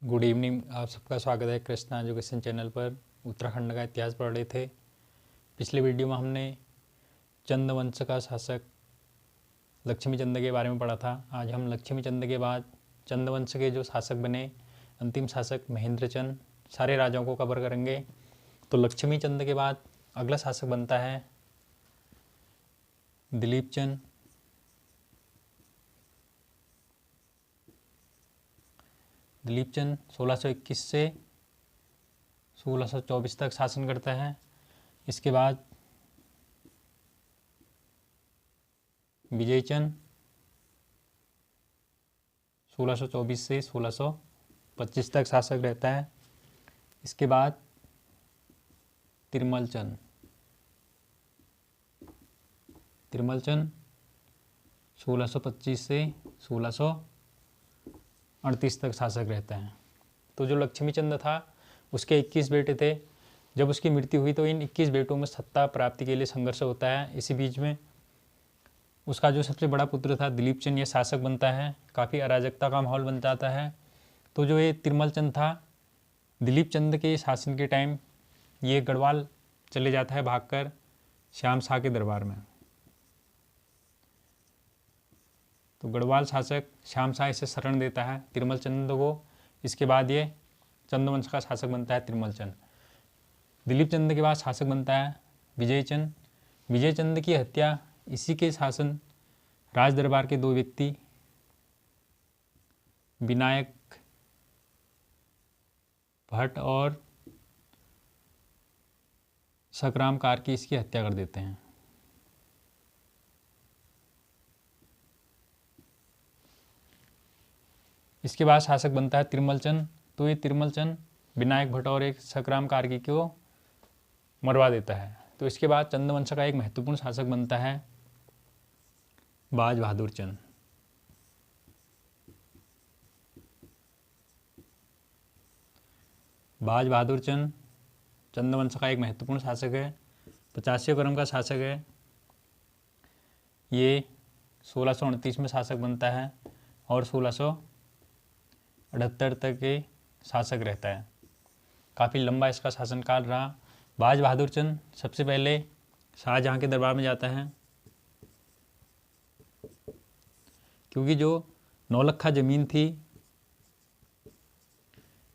Good evening. आप सबका स्वागत है कृष्णा एजुकेशन चैनल पर। उत्तराखंड का इतिहास पढ़ रहे थे। पिछले वीडियो में हमने चंद वंश का शासक लक्ष्मी चंद के बारे में पढ़ा था। आज हम लक्ष्मी चंद के बाद चंद वंश के जो शासक बने, अंतिम शासक महेंद्र चंद, सारे राजाओं को कवर करेंगे। तो लक्ष्मी चंद के बाद अगला शासक बनता है दिलीप चंद। दिलीप चंद 1621 से 1624 तक शासन करता है। इसके बाद विजय चंद 1624 से 1625 तक शासक रहता है। इसके बाद तिरमल चंद 1625 से 1638 तक शासक रहता है। तो जो लक्ष्मी चंद था उसके 21 बेटे थे। जब उसकी मृत्यु हुई तो इन 21 बेटों में सत्ता प्राप्ति के लिए संघर्ष होता है। इसी बीच में उसका जो सबसे बड़ा पुत्र था दिलीप चंद, ये शासक बनता है। काफ़ी अराजकता का माहौल बन जाता है। तो जो ये तिरमल चंद था, दिलीप चंद के शासन के टाइम ये गढ़वाल चले जाता है भागकर श्याम शाह के दरबार में। तो गढ़वाल शासक श्याम शाह इसे शरण देता है तिरमल चंद को। इसके बाद ये चंदवंश का शासक बनता है तिरमल चंद। दिलीप चंद के बाद शासक बनता है विजय चंद। विजय चंद की हत्या इसी के शासन राज दरबार के दो व्यक्ति विनायक भट्ट और सकराम कार्की इसकी हत्या कर देते हैं। इसके बाद शासक बनता है तिरमल चंद। तो ये तिरमल चंद विनायक भट्ट और एक सकराम कार्की को मरवा देता है। तो इसके बाद चंदवंश का एक महत्वपूर्ण शासक बनता है बाज बहादुर चंद। बाज बहादुर चंद चंदवंश का एक महत्वपूर्ण शासक है, 85वें क्रम का शासक है। ये 1629 में शासक बनता है और 1678 तक के शासक रहता है। काफ़ी लंबा इसका शासनकाल रहा। बाज बहादुर चंद सबसे पहले शाहजहाँ के दरबार में जाता है, क्योंकि जो नौलखा ज़मीन थी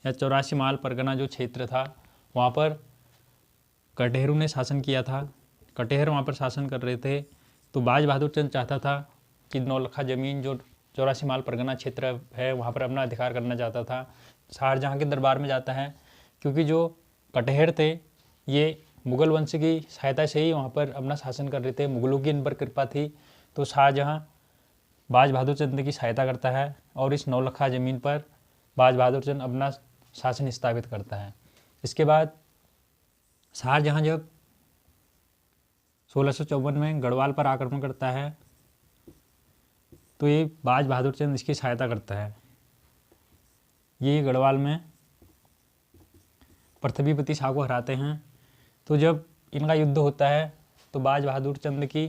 या 84 माल परगना जो क्षेत्र था, वहाँ पर कटेहरू ने शासन किया था। कटेहर वहाँ पर शासन कर रहे थे। तो बाज बहादुर चंद चाहता था कि नौलखा ज़मीन जो 84 माल परगना क्षेत्र है वहाँ पर अपना अधिकार करना चाहता था। शाहजहाँ के दरबार में जाता है, क्योंकि जो कटेहर थे ये मुग़ल वंश की सहायता से ही वहाँ पर अपना शासन कर रहे थे। मुग़लों की इन पर कृपा थी। तो शाहजहाँ बाज बहादुर चंद की सहायता करता है और इस नौलखा ज़मीन पर बाज बहादुर चंद अपना शासन स्थापित करता है। इसके बाद शाहजहाँ जब 1654 में गढ़वाल पर आक्रमण करता है तो ये बाज बहादुर चंद इसकी सहायता करता है। ये गढ़वाल में पृथ्वीपति शाह को हराते हैं। तो जब इनका युद्ध होता है तो बाज बहादुर चंद की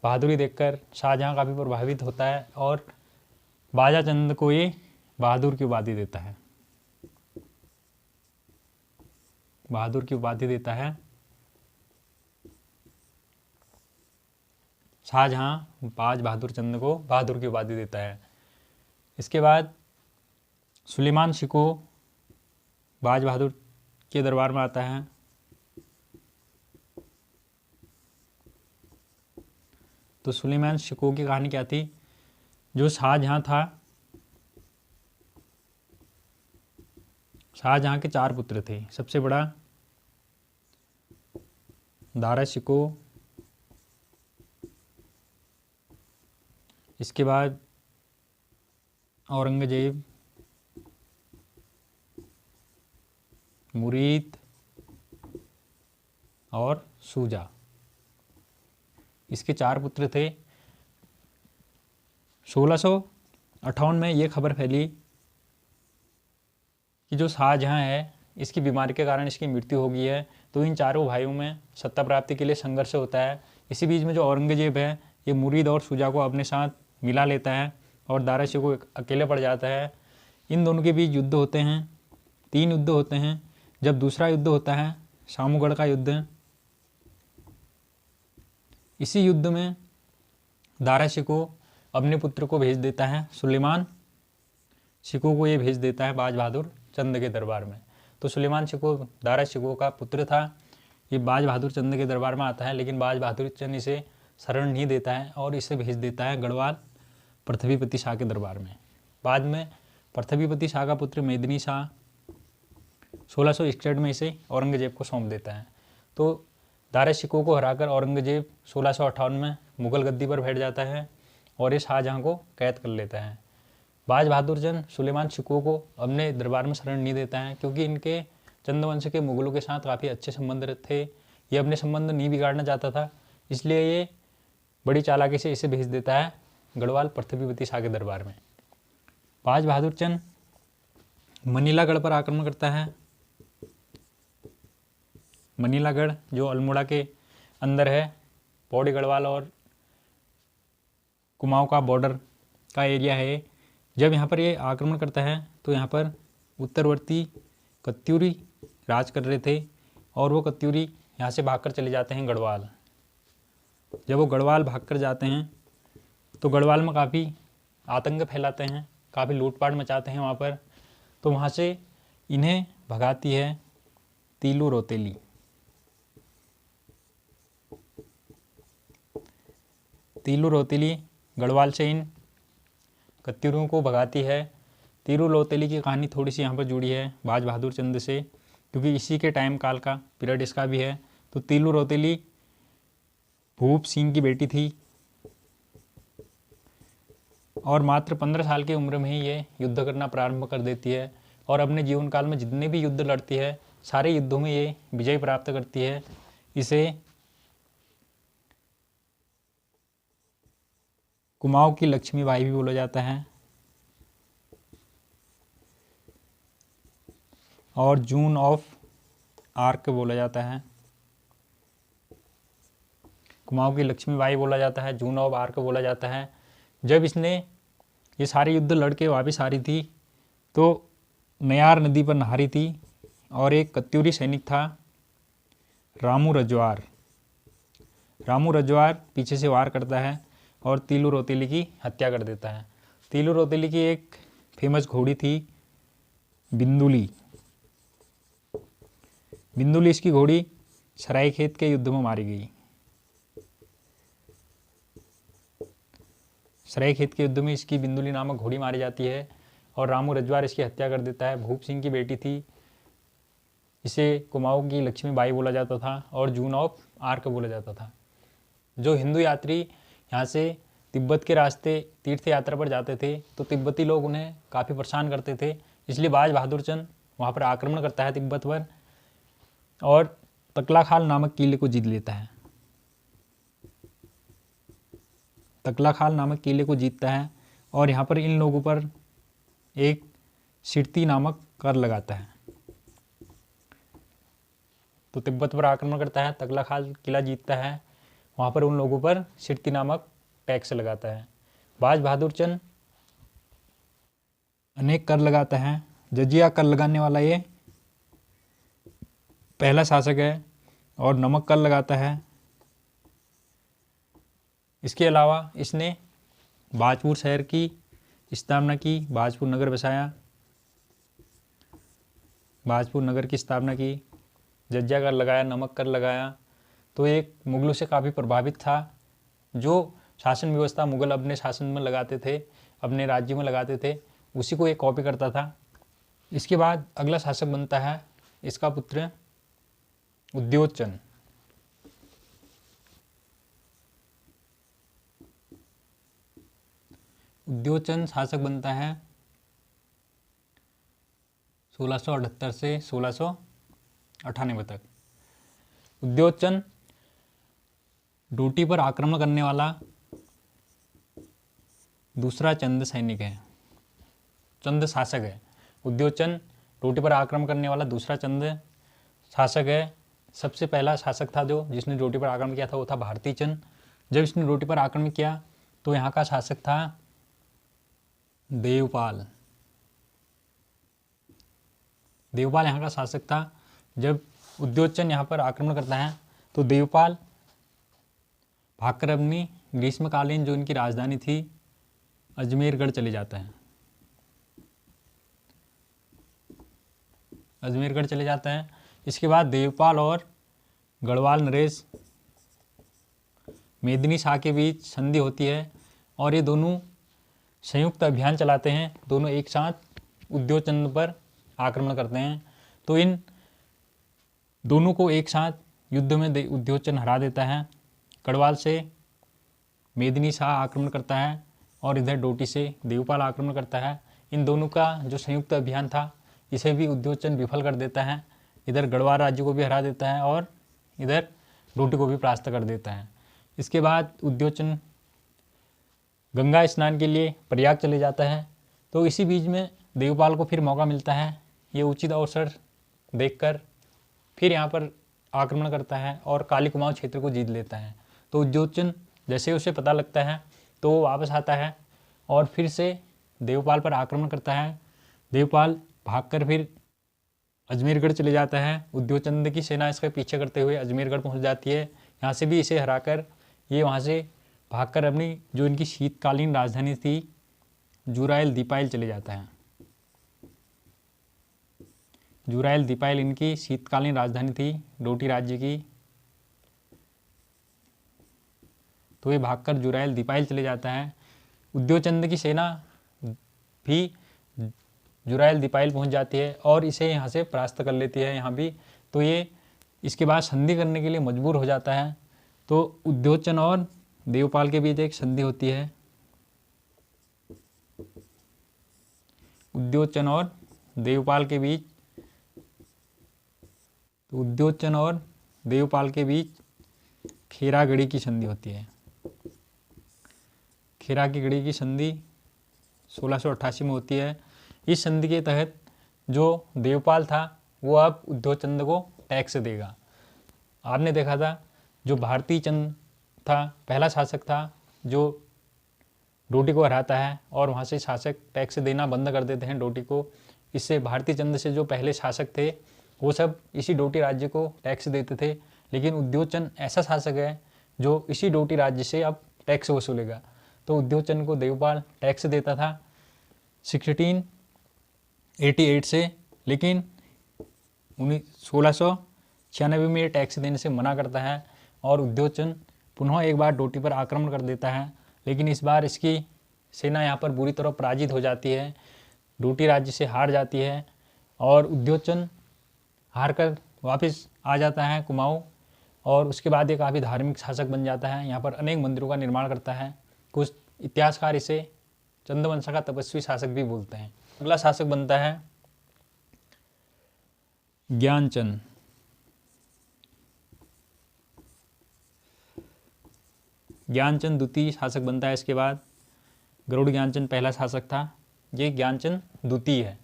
बहादुरी देखकर शाहजहाँ काफ़ी प्रभावित होता है और बाजा चंद को ये बहादुर की उपाधि देता है। बहादुर की उपाधि देता है शाहजहाँ। बाज बहादुर चंद को बहादुर की उपाधि देता है। इसके बाद सुलेमान शिको बाज बहादुर के दरबार में आता है। तो सुलेमान शिको की कहानी क्या थी? जो शाहजहाँ था, शाहजहाँ के 4 पुत्र थे। सबसे बड़ा दारा शिको, इसके बाद औरंगजेब, मुरीद और सूजा, इसके 4 पुत्र थे। 1658 में ये खबर फैली कि जो शाहजहाँ है इसकी बीमारी के कारण इसकी मृत्यु हो गई है। तो इन चारों भाइयों में सत्ता प्राप्ति के लिए संघर्ष होता है। इसी बीच में जो औरंगजेब है ये मुरीद और सूजा को अपने साथ मिला लेता है और दारा शिकोह अकेले पड़ जाता है। इन दोनों के बीच युद्ध होते हैं, 3 युद्ध होते हैं। जब दूसरा युद्ध होता है शामूगढ़ का युद्ध, इसी युद्ध में दारा शिकोह अपने पुत्र को भेज देता है, सुलेमान शिकोह को ये भेज देता है बाज बहादुर चंद के दरबार में। तो सुलेमान शिकोह दारा शिकोह का पुत्र था, ये बाज बहादुर चंद के दरबार में आता है, लेकिन बाज बहादुर चंद इसे शरण नहीं देता है और इसे भेज देता है गढ़वाल पृथ्वीपति शाह के दरबार में। बाद में पृथ्वीपति शाह का पुत्र मेदिनी शाह 1661 में इसे औरंगजेब को सौंप देता है। तो दारा शिकोह को हराकर औरंगजेब 1658 में मुगल गद्दी पर बैठ जाता है और ये शाहजहाँ को कैद कर लेता है। बाज बहादुर चंद सुलेमान शिकोह को अपने दरबार में शरण नहीं देता है, क्योंकि इनके चंद्रवंश के मुगलों के साथ काफ़ी अच्छे संबंध थे, ये अपने संबंध नहीं बिगाड़ना चाहता था, इसलिए ये बड़ी चालाकी से इसे भेज देता है गढ़वाल पृथ्वीपति शाह के दरबार में। बाज बहादुर चंद मनीलागढ़ पर आक्रमण करता है। मनीलागढ़ जो अल्मोड़ा के अंदर है, पौड़ी गढ़वाल और कुमाऊं का बॉर्डर का एरिया है। जब यहाँ पर ये आक्रमण करता है तो यहाँ पर उत्तरवर्ती कत्यूरी राज कर रहे थे और वो कत्यूरी यहाँ से भागकर चले जाते हैं गढ़वाल। जब वो गढ़वाल भागकर जाते हैं तो गढ़वाल में काफ़ी आतंक फैलाते हैं, काफ़ी लूटपाट मचाते हैं वहाँ पर। तो वहाँ से इन्हें भगाती है तीलू रौतेली। तीलू रौतेली गढ़वाल से इन कत्यूरियों को भगाती है। तीलू रौतेली की कहानी थोड़ी सी यहाँ पर जुड़ी है बाज बहादुर चंद से, क्योंकि इसी के टाइम काल का पीरियड इसका भी है। तो तीलू रौतेली भूप सिंह की बेटी थी और मात्र 15 साल की उम्र में ही ये युद्ध करना प्रारंभ कर देती है और अपने जीवन काल में जितने भी युद्ध लड़ती है सारे युद्धों में ये विजय प्राप्त करती है। इसे कुमाऊं की लक्ष्मीबाई भी बोला जाता है और जून ऑफ आर्क बोला जाता है। कुमाऊं की लक्ष्मीबाई बोला जाता है, जून ऑफ आर्क बोला जाता है। जब इसने ये सारे युद्ध लड़के वापस आ रही थी तो नयार नदी पर नहा रही थी और एक कत्यूरी सैनिक था रामू रजवार। रामू रजवार पीछे से वार करता है और तीलू रौतेली की हत्या कर देता है। तीलू रौतेली की एक फेमस घोड़ी थी बिंदुली। बिंदुली इसकी घोड़ी सरायखेत के युद्ध में मारी गई। सरायखेत के युद्ध में इसकी बिंदुली नामक घोड़ी मारी जाती है और रामू रजवार इसकी हत्या कर देता है। भूप सिंह की बेटी थी, इसे कुमाऊं की लक्ष्मीबाई बोला जाता था और जून ऑफ आर्क बोला जाता था। जो हिंदू यात्री यहाँ से तिब्बत के रास्ते तीर्थ यात्रा पर जाते थे तो तिब्बती लोग उन्हें काफ़ी परेशान करते थे, इसलिए बाज बहादुर चंद वहाँ पर आक्रमण करता है तिब्बत पर और तकलाखाल नामक किले को जीत लेता है। तकलाखाल नामक किले को जीतता है और यहाँ पर इन लोगों पर एक सिरती नामक कर लगाता है। तो तिब्बत पर आक्रमण करता है, तकलाखाल किला जीतता है, वहाँ पर उन लोगों पर सिरती नामक टैक्स लगाता है। बाज बहादुर चंद अनेक कर लगाता है। जजिया कर लगाने वाला ये पहला शासक है और नमक कर लगाता है। इसके अलावा इसने बाजपुर शहर की स्थापना की, बाजपुर नगर बसाया, बाजपुर नगर की स्थापना की, जजिया कर लगाया, नमक कर लगाया। तो एक मुगलों से काफ़ी प्रभावित था। जो शासन व्यवस्था मुगल अपने शासन में लगाते थे, अपने राज्य में लगाते थे, उसी को एक कॉपी करता था। इसके बाद अगला शासक बनता है इसका पुत्र उद्योतचंद। उद्योतचंद शासक बनता है 1678 से 1698 तक। उद्योतचंद डोटी पर आक्रमण करने वाला दूसरा चंद सैनिक है, चंद शासक है। उद्योतचंद डोटी पर आक्रमण करने वाला दूसरा चंद शासक है। सबसे पहला शासक था जो जिसने डोटी पर आक्रमण किया था वो था भारती चंद। जब इसने डोटी पर आक्रमण किया तो यहाँ का शासक था देवपाल। देवपाल यहाँ का शासक था। जब उद्योचन यहाँ पर आक्रमण करता है तो देवपाल भागकर अपनी ग्रीष्मकालीन जो इनकी राजधानी थी अजमेरगढ़ चले जाता है। अजमेरगढ़ चले जाता है। इसके बाद देवपाल और गढ़वाल नरेश मेदिनी शाह के बीच संधि होती है और ये दोनों संयुक्त अभियान चलाते हैं। दोनों एक साथ उद्योचन पर आक्रमण करते हैं। तो इन दोनों को एक साथ युद्ध में उद्योचन हरा देता है। गढ़वाल से मेदिनी शाह आक्रमण करता है और इधर डोटी से देवपाल आक्रमण करता है। इन दोनों का जो संयुक्त अभियान था इसे भी उद्योचन विफल कर देता है। इधर गढ़वाल राज्य को भी हरा देता है और इधर डोटी को भी परास्त कर देता है। इसके बाद उद्योचन गंगा स्नान के लिए प्रयाग चले जाता है। तो इसी बीच में देवपाल को फिर मौका मिलता है। ये उचित अवसर देखकर फिर यहाँ पर आक्रमण करता है और काली कुमाऊं क्षेत्र को जीत लेता है। तो उद्योचन जैसे उसे पता लगता है तो वो वापस आता है और फिर से देवपाल पर आक्रमण करता है। देवपाल भागकर फिर अजमेरगढ़ चले जाता है। उद्योचंद की सेना इसका पीछे करते हुए अजमेरगढ़ पहुंच जाती है। यहाँ से भी इसे हराकर ये वहाँ से भागकर अपनी जो इनकी शीतकालीन राजधानी थी जुराइल दीपाइल चले जाता है। जुराइल दीपाइल इनकी शीतकालीन राजधानी थी डोटी राज्य की। तो ये भागकर जुराइल दीपाइल चले जाता है। उद्योचंद की सेना भी जुराइल दीपाइल पहुंच जाती है और इसे यहाँ से परास्त कर लेती है यहाँ भी। तो ये इसके बाद संधि करने के लिए मजबूर हो जाता है। तो उद्योचन और देवपाल के बीच एक संधि होती है। उद्योचन और देवपाल के बीच खेरागढ़ी की संधि होती है। खेरागढ़ी की संधि 1688 में होती है। इस संधि के तहत जो देवपाल था वो अब उद्योचंद को टैक्स देगा। आपने देखा था जो भारती चंद था पहला शासक था जो डोटी को हराता है और वहाँ से शासक टैक्स देना बंद कर देते हैं डोटी को। इससे भारती चंद से जो पहले शासक थे वो सब इसी डोटी राज्य को टैक्स देते थे। लेकिन उद्योचन ऐसा शासक है जो इसी डोटी राज्य से अब टैक्स वसूलेगा। तो उद्योचन को देवपाल टैक्स देता था 1688 से, लेकिन 1696 में ये टैक्स देने से मना करता है और उद्योचन पुनः एक बार डोटी पर आक्रमण कर देता है। लेकिन इस बार इसकी सेना यहाँ पर बुरी तरह पराजित हो जाती है, डोटी राज्य से हार जाती है और उद्योचन हार कर वापस आ जाता है कुमाऊं और उसके बाद ये काफ़ी धार्मिक शासक बन जाता है। यहाँ पर अनेक मंदिरों का निर्माण करता है। कुछ इतिहासकार इसे चंद्रवंश का तपस्वी शासक भी बोलते हैं। अगला शासक बनता है ज्ञानचंद। ज्ञानचंद द्वितीय शासक बनता है। इसके बाद गरुड़ ज्ञानचंद पहला शासक था, ये ज्ञानचंद द्वितीय है।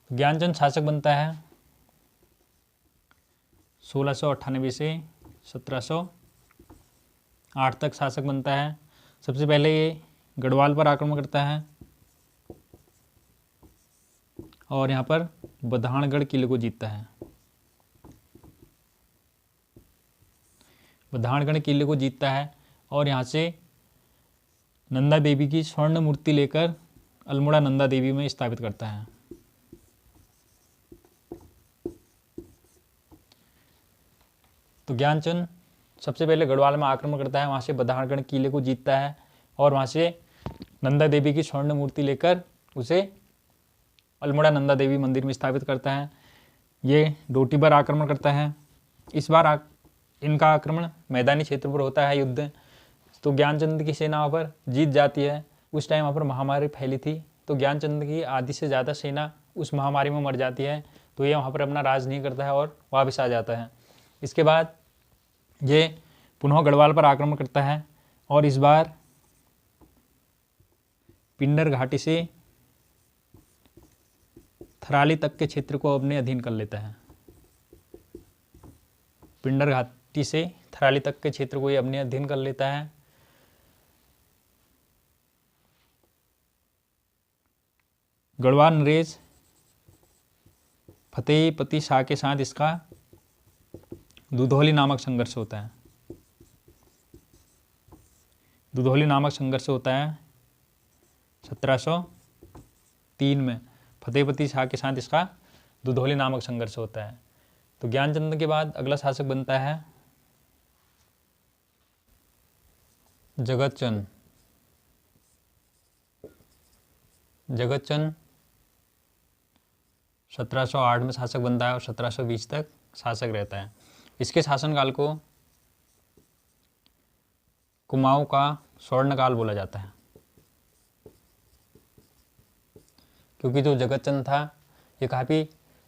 ज्ञानचंद शासक बनता है 1698 से 1708 तक शासक बनता है। सबसे पहले ये गढ़वाल पर आक्रमण करता है और यहाँ पर बधानगढ़ किले को जीतता है। बधानगढ़ किले को जीतता है और यहाँ से नंदा देवी की स्वर्ण मूर्ति लेकर अल्मोड़ा नंदा देवी में स्थापित करता है। तो ज्ञानचंद सबसे पहले गढ़वाल में आक्रमण करता है, वहाँ से बधानगढ़ किले को जीतता है और वहाँ से नंदा देवी की स्वर्ण मूर्ति लेकर उसे अल्मोड़ा नंदा देवी मंदिर में स्थापित करता है। ये डोटी पर आक्रमण करता है। इस बार इनका आक्रमण मैदानी क्षेत्र पर होता है युद्ध। तो ज्ञानचंद की सेना वहाँ पर जीत जाती है। उस टाइम वहाँ पर महामारी फैली थी तो ज्ञानचंद की आधी से ज़्यादा सेना उस महामारी में मर जाती है। तो ये वहाँ पर अपना राज नहीं करता है और वापस आ जाता है। इसके बाद ये पुनः गढ़वाल पर आक्रमण करता है और इस बार पिंडर घाटी से थराली तक के क्षेत्र को अपने अधीन कर लेता है। पिंडर घाटी से थराली तक के क्षेत्र को ये अपने अधीन कर लेता है। गढ़वाल नरेश फतेहपति शाह के साथ इसका दुधौली नामक संघर्ष होता है। दुधौली नामक संघर्ष होता है 1703 में। फतेहपति शाह के साथ इसका दुधौली नामक संघर्ष होता है। तो ज्ञानचंद के बाद अगला शासक बनता है जगतचंद। जगतचंद 1708 में शासक बनता है और 1720 तक शासक रहता है। इसके शासनकाल को कुमाऊं का स्वर्णकाल बोला जाता है, क्योंकि जो जगतचंद था ये काफ़ी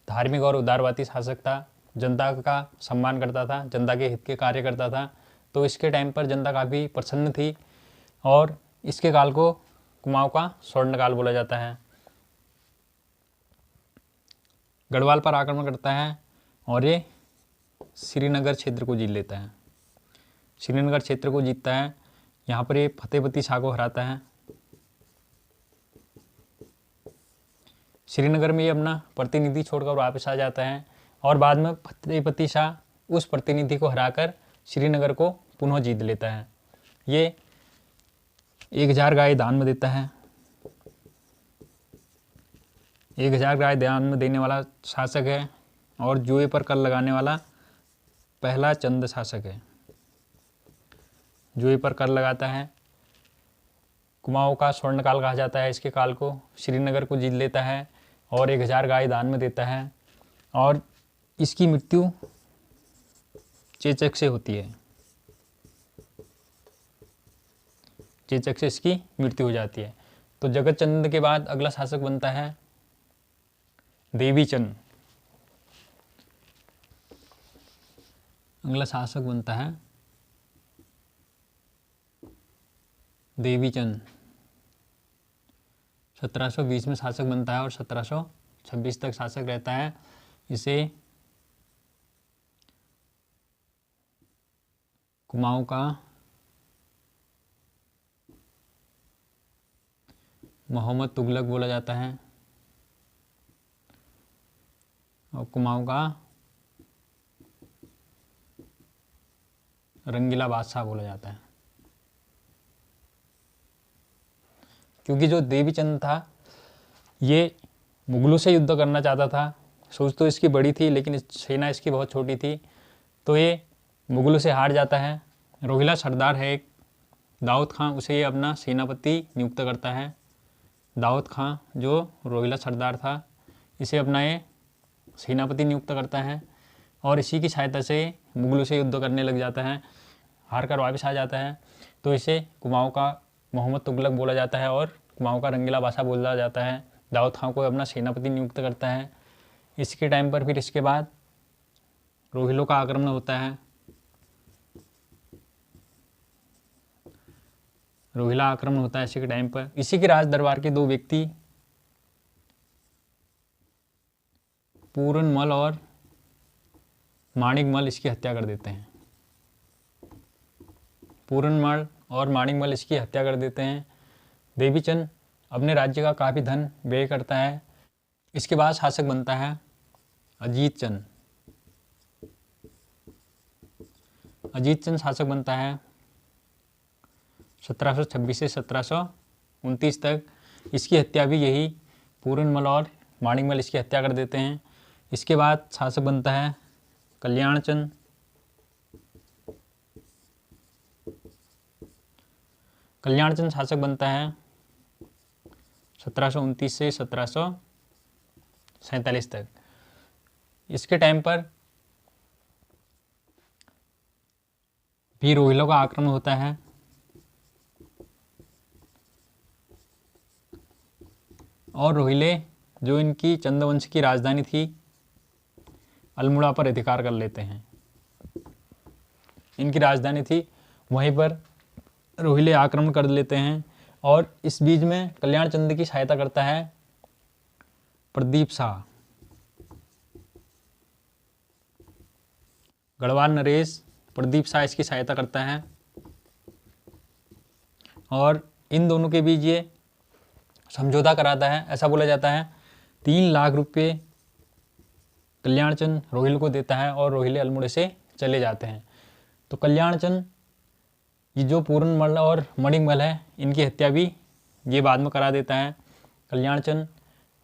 धार्मिक और उदारवादी शासक था, जनता का सम्मान करता था, जनता के हित के कार्य करता था। तो इसके टाइम पर जनता काफ़ी प्रसन्न थी और इसके काल को कुमाऊं का स्वर्णकाल बोला जाता है। गढ़वाल पर आक्रमण करता है और ये श्रीनगर क्षेत्र को जीत लेता है। श्रीनगर क्षेत्र को जीतता है। यहाँ पर ये फतेहपति शाह को हराता है। श्रीनगर में ये अपना प्रतिनिधि छोड़कर वापस आ जाता है और बाद में फतेहपति शाह उस प्रतिनिधि को हराकर श्रीनगर को पुनः जीत लेता है। ये 1000 गाय दान में देता है। 1000 गाय दान में देने वाला शासक है और जुए पर कर लगाने वाला पहला चंद शासक है। जुए पर कर लगाता है। कुमाऊं का स्वर्णकाल कहा जाता है इसके काल को। श्रीनगर को जीत लेता है और 1000 गाय दान में देता है और इसकी मृत्यु चेचक से होती है। चेचक से इसकी मृत्यु हो जाती है। तो जगतचंद के बाद अगला शासक बनता है देवीचंद। अगला शासक बनता है देवीचंद। 1720 में शासक बनता है और 1726 तक शासक रहता है। इसे कुमाऊं का मोहम्मद तुगलक बोला जाता है और कुमाऊं का रंगीला बादशाह बोला जाता है। क्योंकि जो देवीचंद था ये मुगलों से युद्ध करना चाहता था। सोच तो इसकी बड़ी थी लेकिन सेना इसकी बहुत छोटी थी, तो ये मुगलों से हार जाता है। रोहिला सरदार है एक दाऊद खां, उसे ये अपना सेनापति नियुक्त करता है। दाऊद खां जो रोहिला सरदार था इसे अपना ये सेनापति नियुक्त करता है और इसी की सहायता से मुगलों से युद्ध करने लग जाता है। हार कर वापस आ जाता है। तो इसे कुमाऊं का मोहम्मद तुगलक बोला जाता है और कुमाऊं का रंगीला बादशाह बोला जाता है। दाऊद खां को अपना सेनापति नियुक्त करता है। इसके टाइम पर फिर इसके बाद रोहिलों का आक्रमण होता है। रोहिला आक्रमण होता है इसी के टाइम पर। इसी के राज दरबार के 2 व्यक्ति पूरनमल और माणिकमल इसकी हत्या कर देते हैं। पूरनमल और माणिकमल इसकी हत्या कर देते हैं। देवीचंद अपने राज्य का काफ़ी धन व्यय करता है। इसके बाद शासक बनता है अजीत चंद। अजीत चंद शासक बनता है 1726 से 1729 तक। इसकी हत्या भी यही पूरनमल और माणिकमल इसकी हत्या कर देते हैं। इसके बाद शासक बनता है कल्याणचंद। कल्याणचंद शासक बनता है 1729 से 1747 तक। इसके टाइम पर भी रोहिलों का आक्रमण होता है और रोहिले जो इनकी चंद्रवंश की राजधानी थी अल्मोड़ा पर अधिकार कर लेते हैं। इनकी राजधानी थी, वहीं पर रोहिले आक्रमण कर लेते हैं और इस बीच में कल्याणचंद की सहायता करता है प्रदीप शाह। गढ़वाल नरेश प्रदीप शाह इसकी सहायता करता है और इन दोनों के बीच ये समझौता कराता है। ऐसा बोला जाता है 3 लाख रुपये कल्याणचंद रोहिल को देता है और रोहिले अल्मोड़े से चले जाते हैं। तो कल्याणचंद ये जो पूरनमल और मणिमल है इनकी हत्या भी ये बाद में करा देता है। कल्याणचंद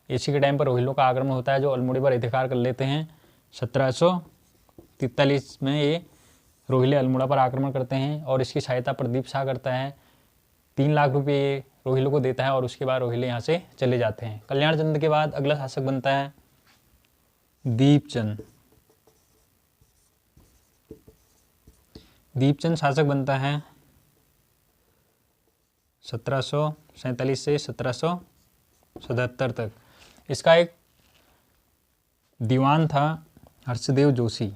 इसी के टाइम पर रोहिलों का आक्रमण होता है जो अल्मोड़े पर अधिकार कर लेते हैं। 1743 में ये रोहिले अल्मोड़ा पर आक्रमण करते हैं और इसकी सहायता प्रदीप शाह करता है। 3 लाख रुपये ये रोहिलों को देता है और उसके बाद रोहिले यहाँ से चले जाते हैं। कल्याणचंद के बाद अगला शासक बनता है दीपचंद। दीपचंद शासक बनता है 1747 से 1777 तक। इसका एक दीवान था हर्षदेव जोशी।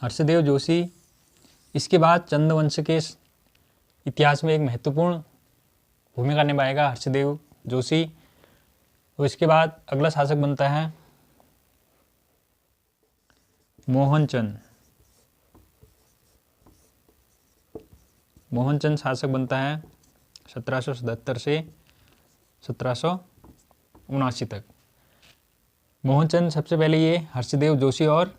हर्षदेव जोशी इसके बाद चंद वंश के इतिहास में एक महत्वपूर्ण भूमिका निभाएगा हर्षदेव जोशी। तो इसके बाद अगला शासक बनता है मोहनचंद। मोहनचंद शासक बनता है 1777 से 1779 तक। मोहनचंद सबसे पहले ये हर्षदेव जोशी और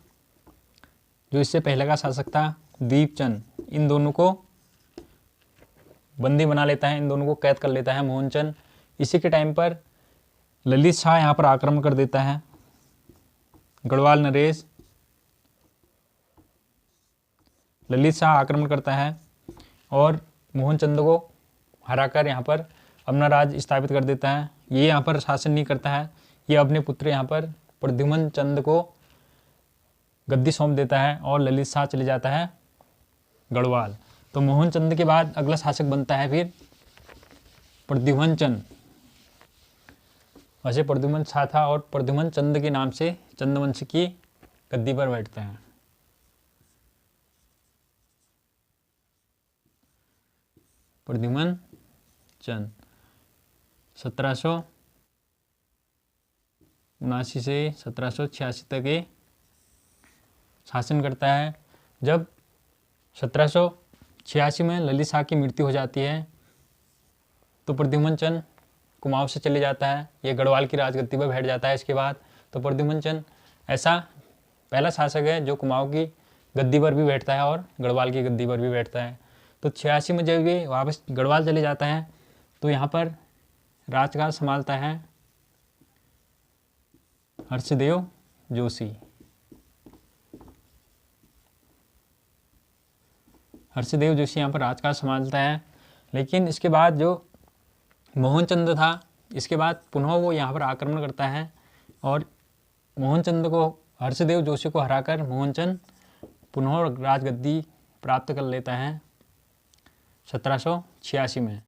जो इससे पहले का शासक था दीपचंद, इन दोनों को बंदी बना लेता है, इन दोनों को कैद कर लेता है मोहनचंद। इसी के टाइम पर ललित शाह यहाँ पर आक्रमण कर देता है। गढ़वाल नरेश ललित शाह आक्रमण करता है और मोहनचंद को हराकर यहाँ पर अपना राज स्थापित कर देता है। ये यहाँ पर शासन नहीं करता है, ये अपने पुत्र यहाँ पर प्रद्युम्न चंद को गद्दी सौंप देता है और ललित शाह चले जाता है गढ़वाल। तो मोहनचंद के बाद अगला शासक बनता है फिर प्रद्युम्न चंद। वैसे प्रद्युम्न शाह था और प्रद्युम्न चंद के नाम से चंदवंश की गद्दी पर बैठते हैं। प्रद्युम्न चंद 1779 से 1786 तक ये शासन करता है। जब 1786 में ललित शाह की मृत्यु हो जाती है तो प्रद्युम्न चंद कुमाऊं से चले जाता है, ये गढ़वाल की राजगद्दी पर बैठ जाता है। इसके बाद तो प्रद्युम्न चंद ऐसा पहला शासक है जो कुमाऊं की गद्दी पर भी बैठता है और गढ़वाल की गद्दी पर भी बैठता है। तो 86 में जब ये वापस गढ़वाल चले जाता है तो यहाँ पर राजकाज संभालता है हर्षदेव जोशी। हर्षदेव जोशी यहाँ पर राजकाज संभालता है। लेकिन इसके बाद जो मोहनचंद था, इसके बाद पुनः वो यहाँ पर आक्रमण करता है और मोहनचंद को हर्षदेव जोशी को हराकर मोहनचंद पुनः राजगद्दी प्राप्त कर लेता है 1786 में।